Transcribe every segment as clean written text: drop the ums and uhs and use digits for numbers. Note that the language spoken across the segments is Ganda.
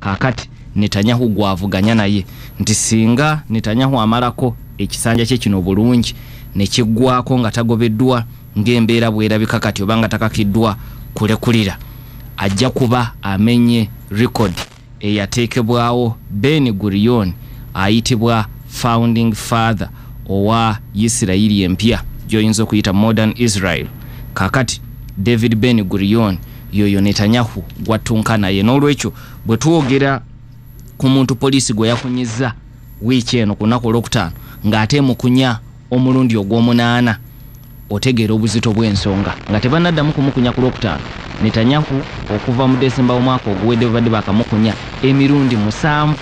kakati Netanyahu gwavuganya naye nti singa Netanyahu amalako ekisanja kye kino bulungi ne kiggwako nga tagobeddwa ng'embeera bwerabika kati obanga takakiddwa kulekulira, ajja kuba amenye record eyateekebwawo Ben Gurion ayitibwa founding father owa Isiraeli empya gyoyinza okuyita modern Israel. Kakati David Ben Gurion yoyo Netanyahu gwatunka naye, n'olwekyo bwe tuwogera ku muntu poliisi gwe yakunyiza wiiki eno ku lunaku olwokutaano ng'ate mukunya omulundi ogw'omunaana, otegeera obuzito bw'ensonga nga tebannaddamu kumukunya ku lwokutaano. Netanyahu okuva mu Desemba omwaka oguwedde babadde bakamukunya emirundi 7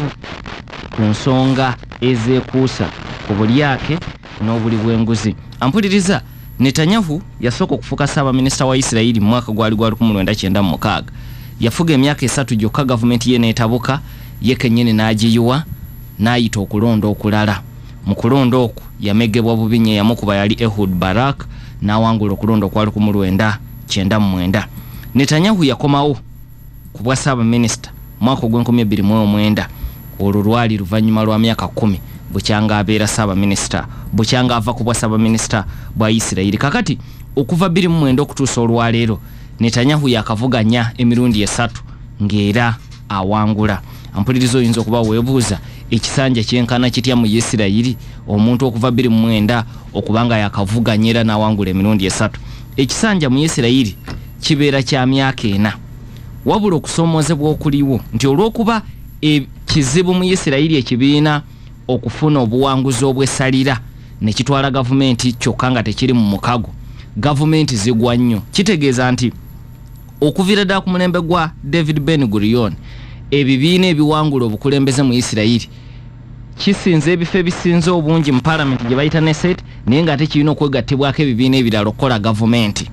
ku nsonga ezeekuusa ku bulyake n'obuli bw'enguzi. Ampuliriza, Netanyahu yasooka okufuuka Ssaabaminisita wa Isiraeli mu mwaka gwali 1996. Yafuga emyaka 3 gyokka gavumenti ye n'etabuka, ye kennyini n'agiyiwa n'ayita okulonda okulala. Mu kulonda okwo yamegebwa bubi nnyo, yamukuba yali Ehud Barak n'awangula okulonda okwali 1999. Netanyahu yakomawo ku bwa Ssaabaminisita mwaka ogw'2009, olwo lwali luvannyuma lwa myaka 10 bukyanga abeera Ssaabaminisita, bukyanga ava ku bwa Ssaabaminisita bwa Isiraeli. Kakati okuva 2009 okutuusa olwaleero Netanyahu yakavuganya emirundi 3 ng'era awangula. Ampuliriza oyinza okuba weebuuza ekisanja kyenkana kitya mu Isiraeli omuntu okuva 2009 okubanga yakavuganyira n'awangula emirundi 3. Ekisanja mu Isiraeli kibeera kya myaka 4, wabula okusoomozebwa okuliwo nti olw'okuba ekizibu mu Isiraeli ekibiina okufuna obuwanguzi obw'essalira ne kitwala gavumenti kyokka nga tekiri mu mukago, gavumenti zigwa nnyo. Kitegeeza nti okuviira ddala ku mulembe gwa David Ben Gurion ebibiina ebiwangula obukulembeze mu Isiraeli kisinze ebifo ebisinze obungi mu parliament gye bayita Knesset, naye nga tekirina okwegattibwako ebibiina ebirala okukola gavumenti.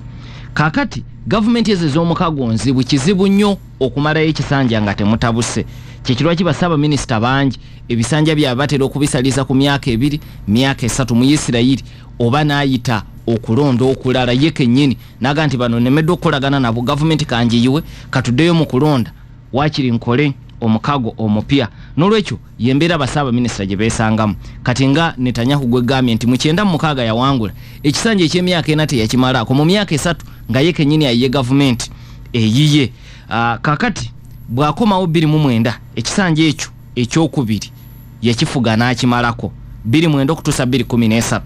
Kakati gavumenti ezo ez'omukago nzibu, kizibu nnyo okumalayo ekisanja nga temutabuse. Kyekirwa kiba Ssaabaminisita bangi ebisanja byabwe batera okubisaliza ku myaka 2, myaka 3 mu Isiraeli, oba n'ayita okulonda okulala ye kennyini naga nti bano nemedde okukolagana nabo, gavumenti kanjiyiwe katuddeyo mu kulonda wakiri nkole omukago omupya. N'olwekyo yembeera Ssaabaminisita gye beesangamu. Kati nga Netanyahu gwe gambye nti mu 96 yawangula ekisanja eky'emyaka 4 teyakimalaako, mu myaka 3 nga ye kennyini ayiye gavumenti eyiye. Kakati bw'akomawo 2009 ekisanja ekyo ekyokubiri yakifuga n'akimalako 2009 okutuusa 2013,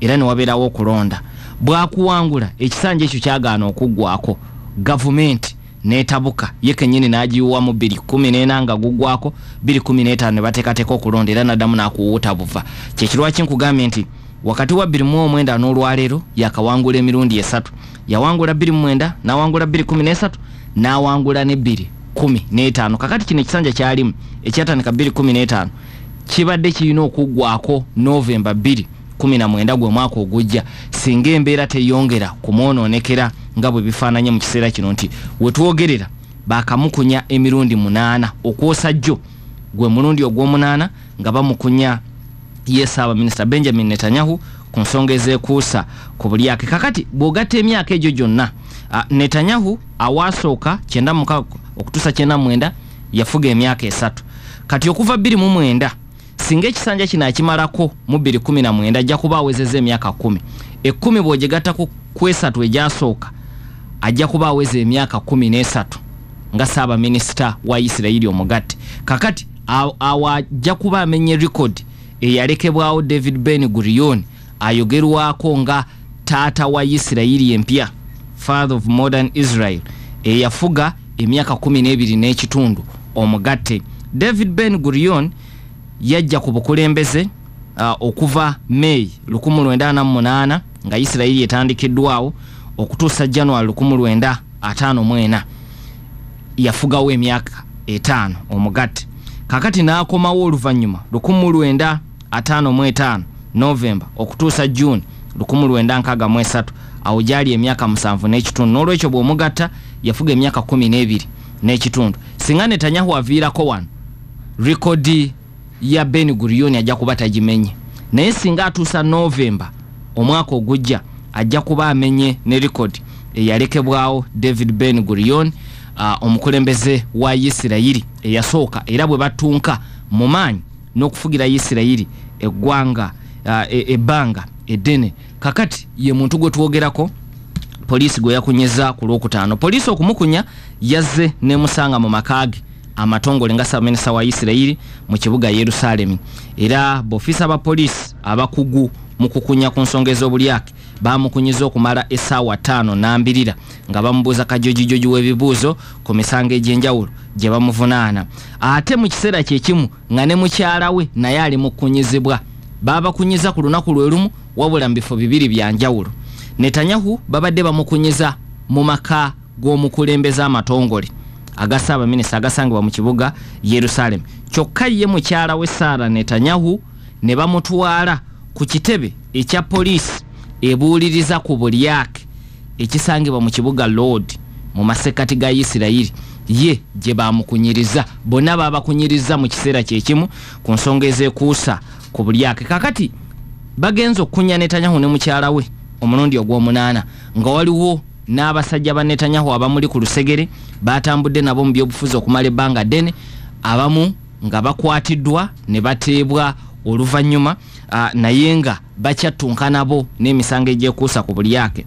era ne wabeerawo okulonda. Bw'akuwangula ekisanja ekyo kyagaana okuggwako, gavumenti n'etabuka, ye kennyini n'agiyiwa mu 2014 nga guggwako, 2015 ne bateekateeka okulonda era n'addamu n'akuwuuta buva. Kyekirwaki nkugambye nti wakati wa 2009 n'olwaleero yakawangula emirundi 3. Yawangula 2009, n'awangula 2013, n'awangula ne 2015. Kakati kino ekisanja kyalimu ekyatandika 2015 kibadde kirina okuggwako Novemba 2019 gwe mwaka ogujja, singa embeera teyongera kumwonoonekera nga bwe bifaananye mu kiseera kino nti wetwogerera bakamukunya emirundi 8 okwosa jjo gwe mulundi ogw'omunaana nga bamukunya ye Ssaabaminisita Benjamin Netanyahu ku nsonga ezeekuusa ku bulyake. Kakati bw'ogatta emyaka egyo gyonna, Netanyahu awaasooka 96 okutuusa 99 yafuga emyaka 3. Kati okuva 2009 singa ekisanja kino akimalako mu 2019 ajja kuba awezezza emyaka 10. 10 bw'ogigatta ku 3 egyasooka ajja kuba aweza emyaka 13 nga Ssaabaminisita wa Isiraeli omugatte. Kakati ajja kuba amenye record eyalekebwawo David Ben Gurion ayogerwako nga taata wa Isiraeli empya, father of modern Israel, eyafuga emyaka 12 n'ekitundu omugatte. David Ben Gurion yajja ku bukulembeze okuva May 1948 nga Isiraeli etandikiddwawo okutuusa January 1954. Yafugawo emyaka 5 omugatte. Kakati n'akomawo oluvannyuma 1955 November okutuusa June 1963, awo gyali emyaka 7 n'ekitundu. N'olwekyo bw'omugatta yafuga emyaka 12 n'ekitundu. Singa Netanyahu aviirako wano, rekodi ya Ben Gurion ajja kuba tagimenye, naye singa atuusa November omwaka ogujja ajja kuba amenye ne rekodi eyalekebwawo David Ben Gurion. omukulembeze wa Isirayiri eyasooka era bwe batunka mu maanyi n'okufugira Isirayiri eggwanga ebbanga eddene. Kakati ye muntu gwe twogerako poliisi gwe yakunyeza ku Lwokutaano. Poliisi okumukunya yazze n'emusanga mu makaage amatongole nga ssabaminisita wa Isirayiri mu kibuga Yerusalemu. Era b'ofiisa ba poliisi abakugu mu kukunya ku nsonga ez'obulyake bamukunyiza okumala essaawa 5 nga bamubuuza kajojijoji w'ebibuuzo ku misango egy'enjawulo gye bamuvunaana. Ate mu kiseera kyekimu nga ne mukyala we naye ali mu kukunyizibwa. Babakunyiza ku lunaku lwe lumu wabula mu bifo bibiri bya njawulo. Netanyahu babadde bamukunyiza mu maka g'omukulembeze amatongole agassabaminisita agasangibwa mu kibuga Yerusalemu. Kyokka ye mukyala we Sara Netanyahu ne bamutwala ku kitebe ekya poliisi ebuuliriza ku bulyake ekisangibwa mu kibuga Lod mu masekati ga Isirayiri. Ye gye bamukunyiriza. Bonna babakunyiriza mu kiseera kyekimu ku nsonga ezekuusa ku bulyake. Kakati bagenza okunya Netanyahu ne mukyala we omulundi ogw'omunaana nga waliwo n'abasajja ba Netanyahu abamuli ku lusegere batambudde nabo mu byobufuzi okumala ebbanga ddene, abamu nga bakwatiddwa ne bateebwa oluvannyuma naye nga bakyattunka nabo n'emisango egyekuusa ku bulyake.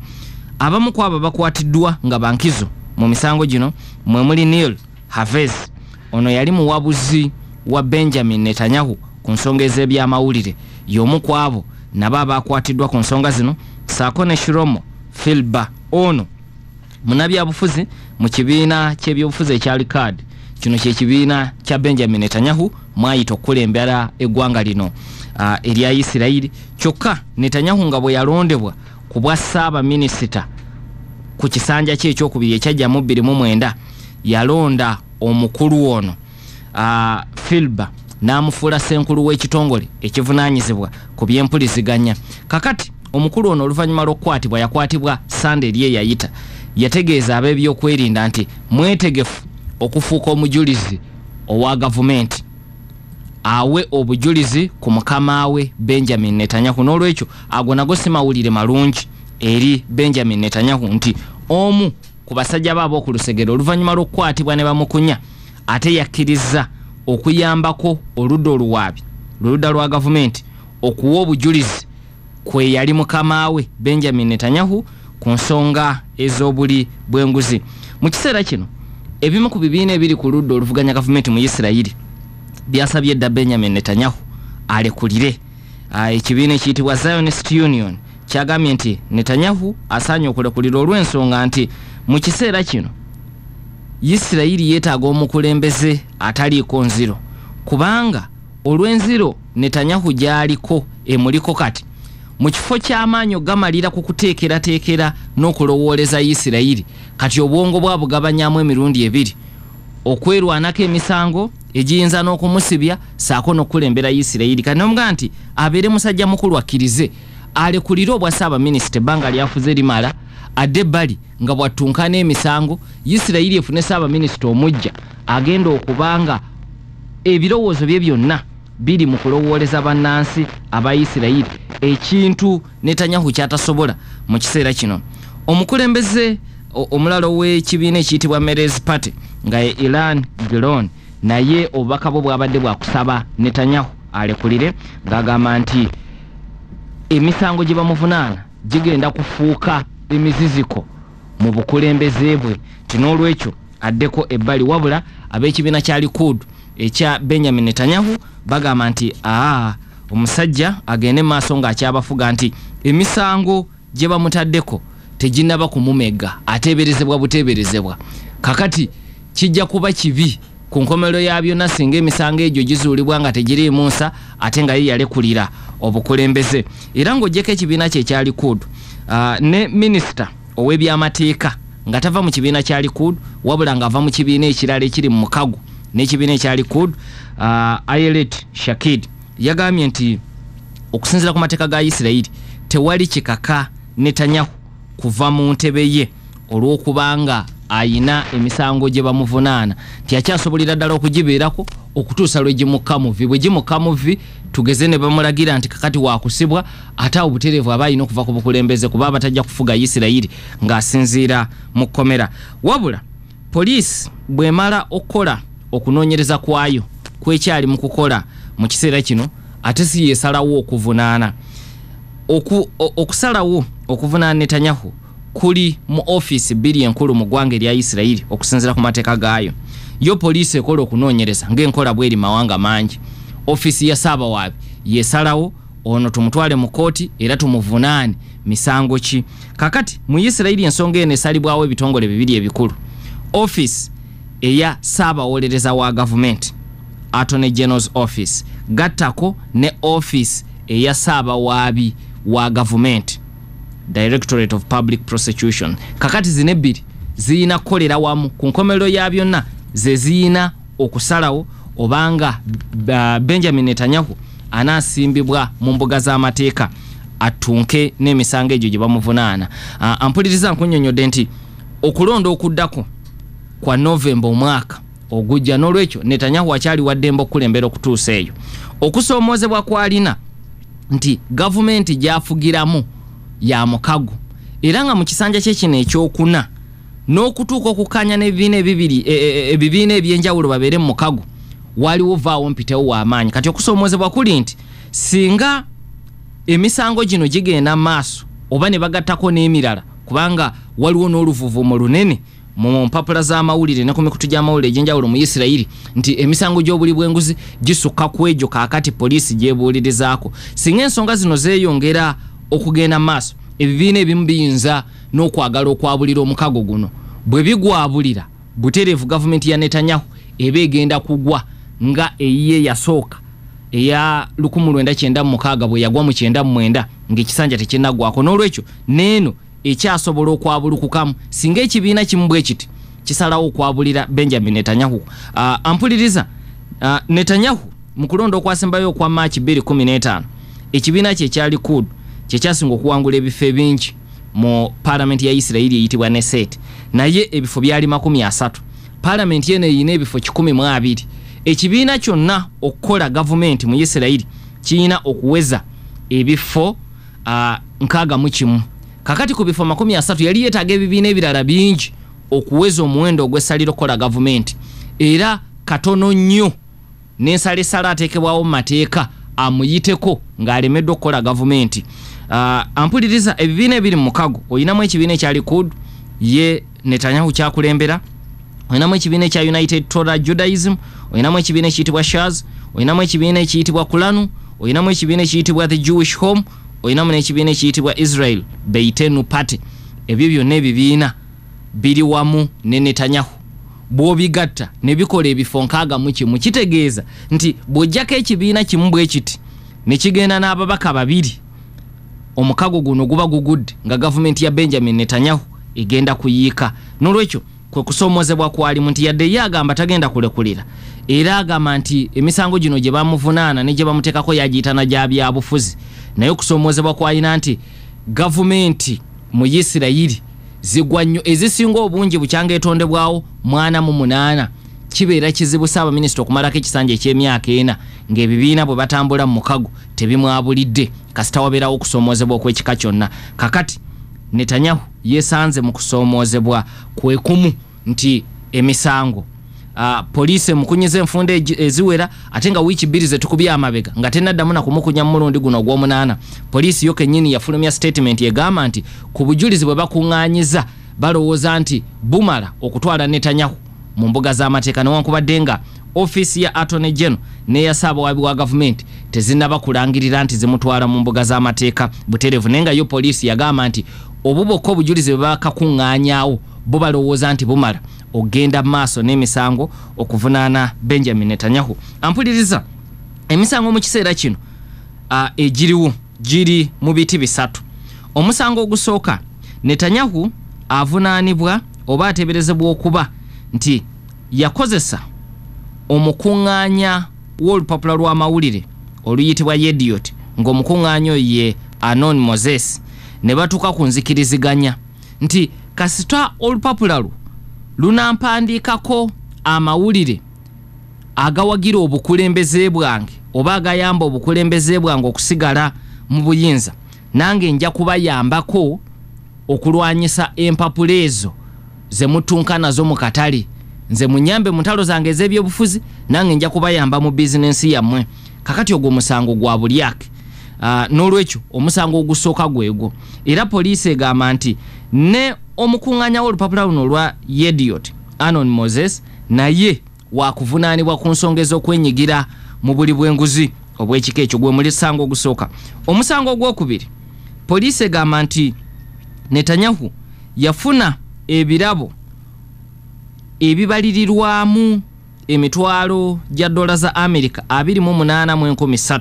Abamu ku abo bakwatiddwa nga bankizo mu misango gino mwe muli Neil Havez, ono yali muwabuzi wa Benjamin Netanyahu ku nsonga ez'ebyamawulire, y'omu ku abo nabo abakwatiddwa ku nsonga zino, saako ne Shlomo Filba, ono munabyabufuzi mu kibiina ky'ebyobufuzi ekya Likad. Kino kye kibiina kya Benjamin Netanyahu mwayita okukulembera eggwanga lino erya Isirayiri. Kyokka Netanyahu nga bwe yalondebwa ku bwa Ssaabaminisita ku kisanja kye ekyokubiri ekyajja mu 2009 yalonda omukulu ono Filba n'amufuula ssenkulu w'ekitongole ekivunaanyizibwa ku by'empuliziganya. Kakati omukulu ono oluvannyuma lw'okukwatibwa yakwatibwa Sande eri eyayita, yategeeza ab'ebyokwerinda nti mwetegefu okufuuka omujulizi owa gavumenti awe obujulizi ku mukama we Benjamin Netanyahu. N'olwekyo ago nago si mawulire malungi eri Benjamin Netanyahu nti omu ku basajja baabo ku lusegere oluvannyuma lw'okukwatibwa ne bamukunya ate yakkiriza okuyambako oludda oluwaabi oludda lwa gavumenti okuwa obujulizi kwe yali mukama we Benjamin Netanyahu ku nsonga ez'obuli bw'enguzi. Mu kiseera kino ebimu ku bibiina ebiri ku ludda oluvuganya gavumenti mu Isirayiri byasabye dda Benjamin Netanyahu alekulire. Ekibiina ekiyitibwa Zionist Union kyagambye nti Netanyahu asaanye okulekulira olw'ensonga nti mu kiseera kino Isirayiri yeetaaga omukulembeze ataliiko nziro, kubanga olw'enziro Netanyahu gy'aliko emuliko kati mu kifo ky'amaanyi gamalira ku kuteekerateekera n'okulowooleza Isirayiri, kati obwongo bwa bugabanyamu emirundi ebiri, okwerwanako emisango egiyinza n'okumusibya saako n'okulembera Isirayiri. Kati n'omugaa nti abeere musajja mukulu akkirize alekulire obwa Ssaabaminisita ebbanga lyafuze limala, adde ebbali nga bwattunkana emisango, Isirayiri efune Ssaabaminisita omujja agenda okubanga ebirowoozo bye byonna biri mu kulowooleza bannansi aba Isirayiri, ekintu Netanyahu kyatasobola mu kiseera kino. Omukulembeze omulala w'ekibiina ekiyitibwa Meretz Party nga ye Ilan Gilon naye obubaka bwe bwabadde bwakusaba Netanyahu alekulire ng'agamba nti emisango gye bamuvunaana gigenda kufuuka emiziziko mu bukulembeze bwe, n'olwekyo addeko ebbali. Wabula ab'ekibiina kya Likud ekya Benjamin Netanyahu bagamba nti omusajja agende maaso ng'akyabafuga nti emisango gye bamutaddeko teginnaba kumumega, ateeberezebwa buteeberezebwa. Kakati kijja kuba kibi ku nkomerero ya byonna singa emisango egyo gizuulibwa nga tegiriimu nsa ate nga ye yalekulira obukulembeze. Era ng'oggyeko ekibiina kye ekya Likud ne minisita ow'ebyamateeka nga tava mu kibiina kya Likud wabula ng'ava mu kibiina ekirala ekiri mu mukago n'ekibiina ekya Likud, Ayelet Shaked yagambye nti okusinziira ku mateeka ga Isirayiri tewali kikaka Netanyahu kuva mu ntebe ye olw'okubanga ayina emisango gye bamuvunaana, tiakyasobolera ddala okugibeerako okutuusa lwe gimukka muvi. Bwe gimukka muvi tugeze ne bamulagira nti kakati waakusibwa, ate awo butereevu aba alina okuva ku bukulembeze kuba batajja kufuga Isirayiri ng'asinziira mu kkomera. Wabula police bwemala okola okunoonyereza kwayo kwekyali mu kukola mu kiseera kino ate si yesalawo okuvunaana okusalawo okuvunaana Netanyahu kuli mu office biri enkulu mu ggwanga erya Isirairi okusinziira ku mateeka gaayo yo police ekola okunoonyereza ng'enkola bweri mawanga mangi office ya Saabawaabi yesalawo ono tumutwale mu kooti era tumuvunaane misango ki kakati mu Isirairi ensonga eno esalibwawo ebitongole bibiri ebikulu office eya Saabawolereza wa government Attorney General's office gattako ne office eya Saabawaabi wa government Directorate of Public Prosecution kakati zine bbiri ziyina kukolera wamu ku nkomerero ya byonna ze ziyina okusalawo obanga Benjamin Netanyahu anasimbibwa mu mbuga z'amateeka atunke n'emisango egyo gye bamuvunaana ampuliriza nkunyonyodde nti okulonda okuddako kwa November omwaka ogujja n'olwekyo Netanyahu akyali waddembe okukulembera okutuusa eyo okusoomoozebwa kwalina nti gavumenti gyafugiramu ya mukago era nga mu kisanja kye kino ekyokuna n'okutuuka okukanya n'ebibiina ebibiri ebibiina ebyenjawulo babeere mu mukago waliwo vaawo mpitewo w'amaanyi kati okusoomoozebwa kuli nti singa emisango gino gigenda maaso oba ne bagattako n'emirala kubanga waliwo n'oluvuvuumo lunene mu mpapula z'amawulire ne ku mikutu gy'amawulire egyenjawulo mu Isirairi nti emisango gy'obuli bw'enguzi gisukka ku egyo kaakati poliisi gyebuulirizaako singa ensonga zino zeeyongera okugenda maaso ebibiina ebimu biyinza n'okwagala okwabulira omukago guno bwe bigwabulira butereevu gavumenti ya Netanyahu eba egenda kugwa nga eyiye yasooka eya 1996 bwe yagwa mu 99 ng'ekisanja tekinnagwako n'olwekyo neeno ekyasobola okwabulukukamu singa ekibiina kimu bwe kiti kisalawo okwabulira Benjamin Netanyahu ampuliriza Netanyahu mu kulonda okwasembayo okwa March 2015 ekibiina kye kyali Likud kye kyasinga okuwangula ebifo ebingi mu parliament ya Isirairi eyitibwa Knesset naye ebifo byali 30 parliament yene eyina ebifo 12 ekibiina kyonna okukola gavumenti mu Isirairi kiyina okuweza ebifo 61 kakati ku bifo 30 yali yeetaaga ebibiina ebirala bingi okuweza omuwendo ogw'essaliro kola gavumenti era katono nnyo n'ensalesala ateekebwawo mu mateeka amuyiteko ng'alemeddwa okukola gavumenti ampuliriza ebibiina ebiri mu mukago oyinamu ekibiina ekya Likud ye Netanyahu kyakulembera oyinamu ekibiina ekya United Torah Judaism oyinamu ekibiina ekiyitibwa Shaz oyinamu ekibiina ekiyitibwa Kulanu oyinamu ekibiina ekiyitibwa The Jewish Home oyinamu n'ekibiina ekiyitibwa Israel Beitenu Party ebyo byonna ebibiina biri wamu ne Netanyahu bw'obigatta ne bikola ebifo 61 kitegeeza nti bw'ojjako ekibiina kimu bwe kiti ne kigenda n'ababaka babiri omukago guno guba gugudde nga gavumenti ya Benjamin Netanyahu egenda kuyiika n'olwekyo kwe kusoomoozebwa kwalimu nti yadde ye agamba tagenda kulekulira era agamba nti emisango gino gye bamuvunaana ne gye bamuteekako yagiyitana gya byabufuzi naye okusoomoozebwa kwalina nti gavumenti mu Isirairi zigwa nnyo ezisinga obungi bukyanga etondebwawo 48 kibeera kizibu Ssaabaminisita okumalako ekisanja eky'emyaka 4 ng'ebibiina bwe batambula mu mukago tebimwabulidde kasita wabeerawo okusoomoozebwa okw'ekika kyonna kakati Netanyahu yesanze mu kusoomoozebwa kwekumu nti emisango police mukunyize enfunde eziwera ate nga wiiki 2 zetukubye amabega nga tennaddamu na kumukunya mulundi guno ogw'omunaana police yo kennyini yafulumya statement egamba nti ku bujulizi bwe bakuŋŋaanyiza balowooza nti bumala okutwala Netanyahu mu mbuga z'amateeka newankubadde nga office ya Attorney General n'eya Saabawaabi wa gavumenti tezinnaba kulangirira nti zimutwala mu mbuga z'amateeka butereevu naye nga yo police yagamba nti obubokka obujulizi bwe bakakuŋŋaanyaawo bo balowooza nti bumala ogenda maaso n'emisango okuvunaana Benjamin Netanyahu ampuliriza emisango mu kiseera kino egiriwo giri mu biti 3 omusango ogusooka Netanyahu avunaanibwa oba ateeberezebwa okuba nti yakozesa omukuŋŋaanya w'olupapula lw'amawulire oluyitibwa Yediot ng'omukuŋŋaanya oyo ye Anon Moses ne batuuka ku nzikiriziganya nti kasita olupapula lunampandiikako amawulire agawagira obukulembeze bwange oba agayamba obukulembeze bwange okusigala mu buyinza nange nja kubayambako okulwanyisa empapula ezo ze mutunka nazo mu katale nze munyambe mutalo zange ez'ebyobufuzi nange nja kubayamba mu bizinensi yammwe. Kakati ogwo musango gwa bulyake. N'olwekyo omusango ogusooka gwego. Era poliisi egamba nti ne omukuŋŋaanya w'olupapula luno olwa Yediot Anon Moses naye wakuvunaanibwa ku nsonga ez'okwenyigira mu buli bw'enguzi obw'ekika ekyo gwe musango ogusooka. Omusango ogwokubiri poliisi egamba nti Netanyahu yafuna ebirabo ebibalirirwamu emitwalo gya dola za Amerika 28.3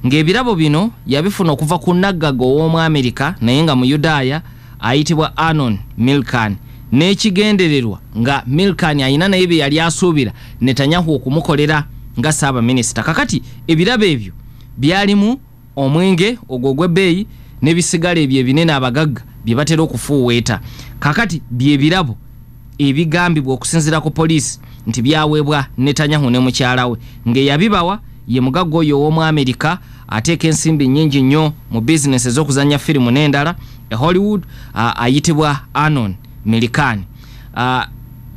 ng'ebirabo bino yabifuna okuva ku naggaga ow'omu Amerika naye nga mu Yudaaya ayitibwa Anon Milchan n'ekigendererwa nga Milchan ayina naye bye yali asuubira Netanyahu okumukolera nga Ssaabaminisita. Kakati ebirabo ebyo byalimu omwenge ogwo gw'ebbeeyi n'ebisigala ebyo ebinene abagagga bye batera okufuuweeta. Kakati bye birabo ebigambibwa okusinziira ku poliisi nti byaweebwa Netanyahu ne mukyala we ng'eyabibawa ye mugagga oyo ow'omu Amerika ateeka ensimbi nnyingi nnyo mu bizinesi ez'okuzannya firimu n'endala Hollywood ayitibwa Anon Milchan.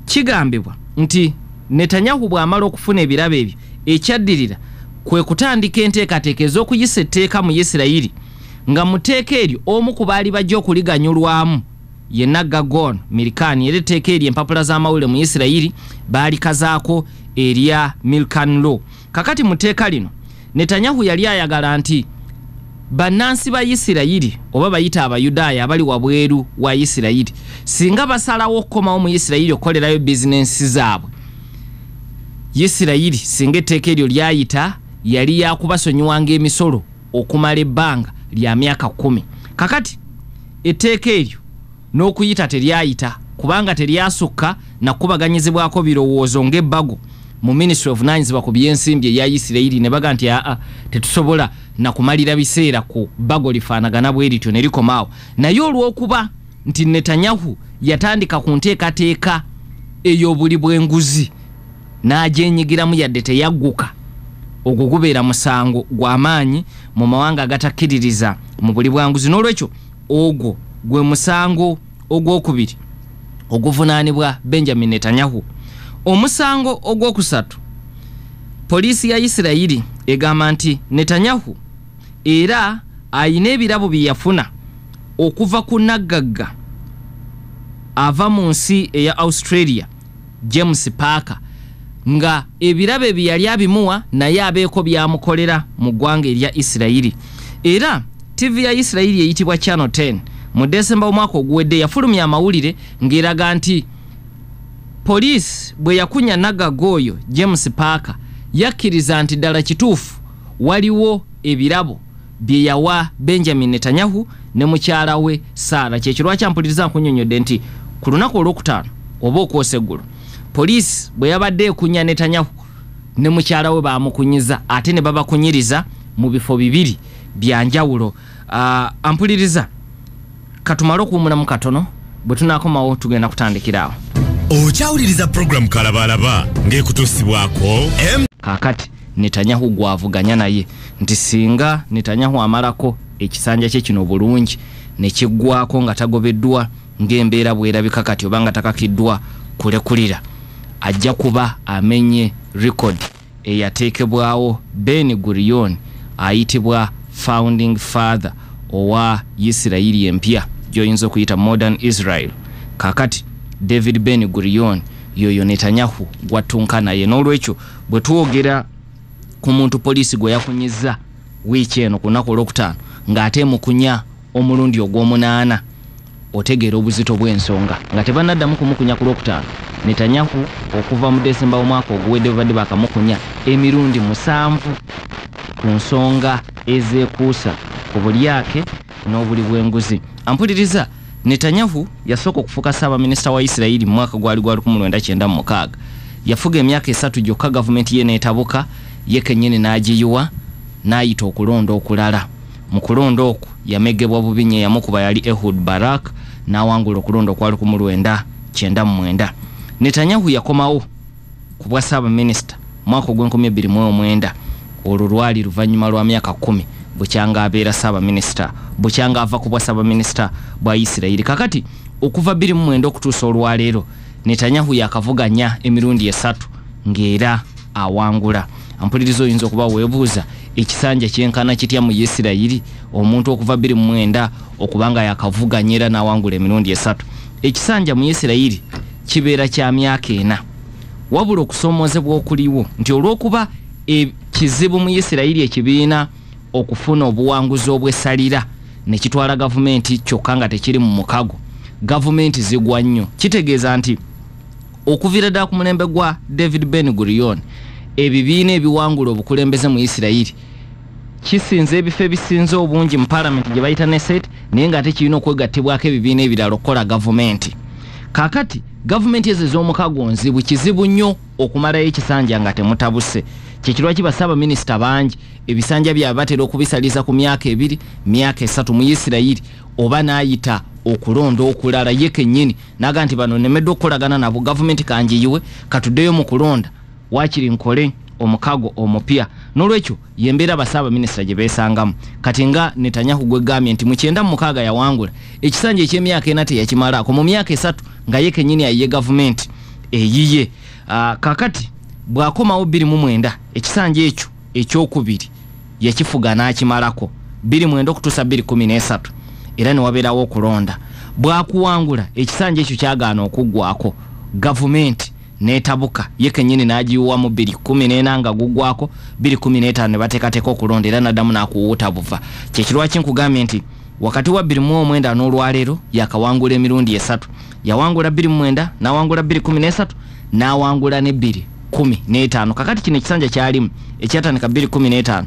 Kigambibwa nti Netanyahu bw'amala okufuna ebirabo ebyo ekyaddirira kwe kutandika enteekateeka ez'okuyisa etteeka mu Isirayiri nga muteeka eryo omu ku baali bajja okuliganyulwamu ye Naggagon Milchan era etteeka eryo empapula z'amawulire mu Isirayiri baali kazaako erya Milchan Law. Kakati muteeka lino Netanyahu yali ayagala nti bannansi ba Isirayiri oba bayita Abayudaaya abali wabweru wa Isirayiri singa basalawo okukomawo mu Isirayiri okukolerayo bizinensi zaabwe, Isirayiri singa etteeka eryo lyayita yali yakubasonyiwanga emisolo okumala ebbanga lya myaka 10. Kakati etteeka eryo n'okuyita teryayita kubanga teryasukka nakubaganyizibwako birowoozo ng'ebbago mu Ministry of Nines ku byensimbi eya Isirayiri ne baga nti tetusobola nakumalira biseera ku bbago lifaanagana bwe lityo ne likomaawo. Naye olw'okuba nti Netanyahu yatandika ku nteekateeka ey'obuli bw'enguzi n'agyenyigiramu yadde teyagguka, ogwo gubeera musango gw'amaanyi mu mawanga agatakkiririza mu buli bwanguzi. N'olwekyo ogwo gwe musango ogwokubiri oguvunaanibwa Benjamin Netanyahu. Omusango ogwokusatu poliisi ya Isirayiri egamba nti Netanyahu era ayina ebirabo bye yafuna okuva ku naggagga ava mu nsi eya Australia James Parker nga ebirabe bye yali abimuwa naye abeeko byamukolera mu ggwanga erya Isirayiri. Era TV ya Isirayiri eyitibwa Channel 10 mu Desemba omwaka oguwedde yafulumya amawulire ng'eraga nti poliisi bwe yakunya Naggaga oyo James Parker yakkiriza nti ddala kituufu waliwo ebirabo bye yawa Benjamin Netanyahu ne mukyala we Sarah. Kyekyo lwaki ampuliriza nkunnyonnyodde nti ku lunaku olwokutaano oba okwoseggulu poliisi bwe yabadde ekunya Netanyahu ne mukyala we baamukunyiza ate ne babakunyiriza mu bifo bibiri bya njawulo. Ampuliriza katumale okuwumulamu katono bwe tunaakomawo tugenda kutandikiraawo. Okyawuliriza program Kalabalaba ng'ekutuusibwako Kakati Netanyahu gwavuganya naye nti singa Netanyahu amalako ekisanja kye kino bulungi ne kiggwako nga tagobeddwa ng'embeera bwerabika kati oba nga takakiddwa kulekulira, ajja kuba amenye record eyateekebwawo Ben Gurion ayitibwa founding father owa Isirayiri empya gyoyinza okuyita modern Israel. Kakati David Ben Gurion yoyo Netanyahu gwatunka naye. N'olwekyo bwe twogera ku muntu poliisi gwe yakunyiza wiiki eno ku lunaku olwokutaano ng'ate mukunya omulundi ogw'omunaana, otegeera obuzito bw'ensonga nga tebannaddamu kumukunya ku lwokutaano. Netanyahu okuva mu Desemba omwaka oguwedde babadde bakamukunya emirundi 7 ku nsonga ezeekuusa ku bulyake n'obuli bw'enguzi. Ampuliriza Netanyahu yasooka okufuuka Ssaabaminisita wa Isirayiri mu mwaka gwali 1996. Yafuga emyaka 3 gyokka gavumenti ye n'etabuka, ye kennyini n'agiyiwa n'ayita okulonda okulala. Mu kulonda okwo yamegebwa bubi nnyo, yamukuba yali Ehud Barak n'awangula okulonda okwali 1999. Netanyahu yakomawo ku bwa Ssaabaminisita mwaka gw' 2009 olwo lwali luvannyuma lwa myaka 10 bukyanga abeera saba minister bukyanga ava ku bwa saba minister bwa Isirayiri. Kakati okuva 2009 okutuusa olwaleero Netanyahu yakavuganya emirundi esatu ng'era awangula. Ampulirizo oyinza okuba weebuuza ekisanja kyenkana kitya mu Isirayiri omuntu okuva 2009 okubanga yakavuganyera n'awangula emirundi esatu. Ekisanja mu Isirayiri kibeera kya myaka 4 wabula okusoomozebwa okuliwo nti olw'okuba kizibu mu Isirayiri ekibiina okufuna obuwanguzi obw'essalira ne kitwala gavumenti kyokka nga tekiri mu mukago, gavumenti zigwa nnyo. Kitegeeza nti okuvira ddala ku mulembe gwa David Ben Gurion ebibiina ebiwangula obukulembeze mu Isirayiri kisinze ebifo ebisinze obungi mu parliament gye bayita Knesset, naye nga tekirina okwegattibwako ebibiina ebirala okukola gavumenti. Kakati gavumenti ezo ez'omukago nzibu kizibu nnyo okumalayo ekisanja nga temutabuse. Kyekirwa kibasaba minisita bangi ebisanja byabwe batera okubisaliza ku myaka 2 myaka 3 mu Isirayiri oba n'ayita okulonda okulala ye kennyini naga nti bano nemedde okukolagana nabo gavumenti kanjiyiwe katuddeyo mu kulonda wakiri nkole omukago omupya. N'olwekyo yembeera basaba minisita gye beesangamu. Kati nga Netanyahu gwe gambye nti mu 96 yawangula ekisanja eky'emyaka 4 teyakimalaako mu myaka 3 nga ye kennyini ayiye gavumenti eyiye. Kakati bwakomawo 2009 ekisanja ekyo ekyokubiri yakifuga n'akimalako 2009 okutuusa 2013 era ne wabeerawo okulonda. Bwakuwangula ekisanja ekyo kyagaana okuggwako gavumenti netabuka ye kennyini n'agiwa mu 2014 nga guggwako 2015 ne bateekateeka okulonda era naddamu n'akuwuuta buva. Kyekirwa kinkugambye nti wakati wa 2009 n'olwaleero yakawangula emirundi esatu. Yawangula 2009 n'awangula 2013 n'awangula ne 2015. Kakati kino ekisanja kyalimu ekyatandika 2015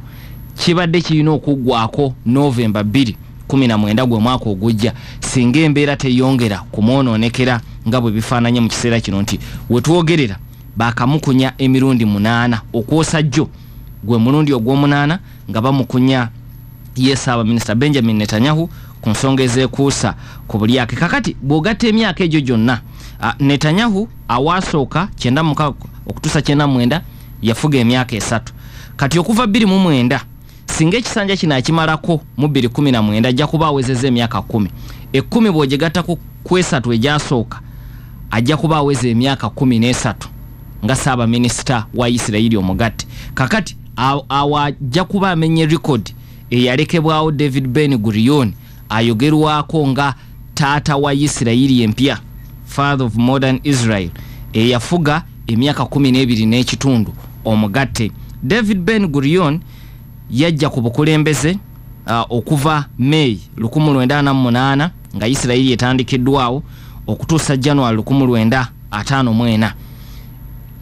kibadde kirina okuggwako November 2019 gwe mwaka ogujja singa embeera teyongera kumwonoonekera nga bwe bifaananye mu kiseera kino nti wetwogerera bakamukunya emirundi 8 okwosa jjo gwe mulundi ogw'omunaana nga bamukunya Ssaaba Minisita Benjamin Netanyahu ku nsonga ezekuusa ku bulyake. Kakati bw'ogatta emyaka egyo gyonna Netanyahu awaasooka 9 okutuusa 9 yafuga emyaka 3. Kati okuva 2009 singa ekisanja kino akimalako mu 2019 ajja kuba awezezza emyaka 10. 10 bw'ogigatta ku 3 egyasooka ajja kuba aweza emyaka 13 nga Ssaaba Minisita wa Isirayiri omugatte. Kakati ajja kuba amenye record eyalekebwawo David Ben Gurion ayogerwako nga taata wa Isirayiri empya, father of modern Israel, eyafuga emyaka 12 n'ekitundu omugatte. David Ben Gurion yajja ku bukulembeze okuva May 1948 nga Isirayiri etandikiddwawo okutuusa January 1954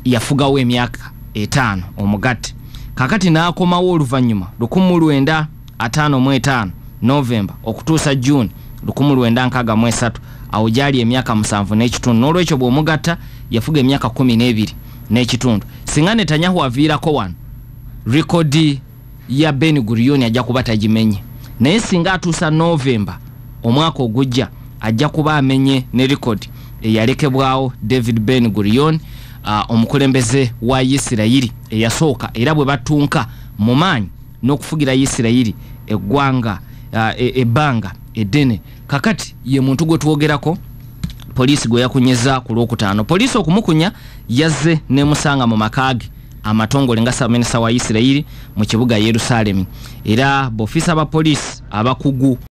yafugawo emyaka 5 omugatte. Kakati n'akomawo oluvannyuma 1955 November okutuusa June 1963 awo gyali emyaka 7 n'ekitundu. N'olwekyo bw'omugatta yafuga emyaka 12 n'ekitundu. Singa Netanyahu aviirako wano rekodi ya Ben Gurion ajja kuba tagimenye, naye singa atuusa November omwaka ogujja ajja kuba amenye ne rekodi eyalekebwawo David Ben Gurion omukulembeze wa Isirayiri eyasooka era bwe batunka mu maanyi n'okufugira Isirayiri eggwanga ebbanga eddene. Kakati ye muntu gwe twogerako poliisi gwe yakunyeza ku Lwokutaano. Poliisi okumukunya yazze n'emusanga mu makaage amatongole nga Ssaaba Minisita wa Isirayiri mu kibuga Yerusalemu era b'ofiisa ba poliisi abakugu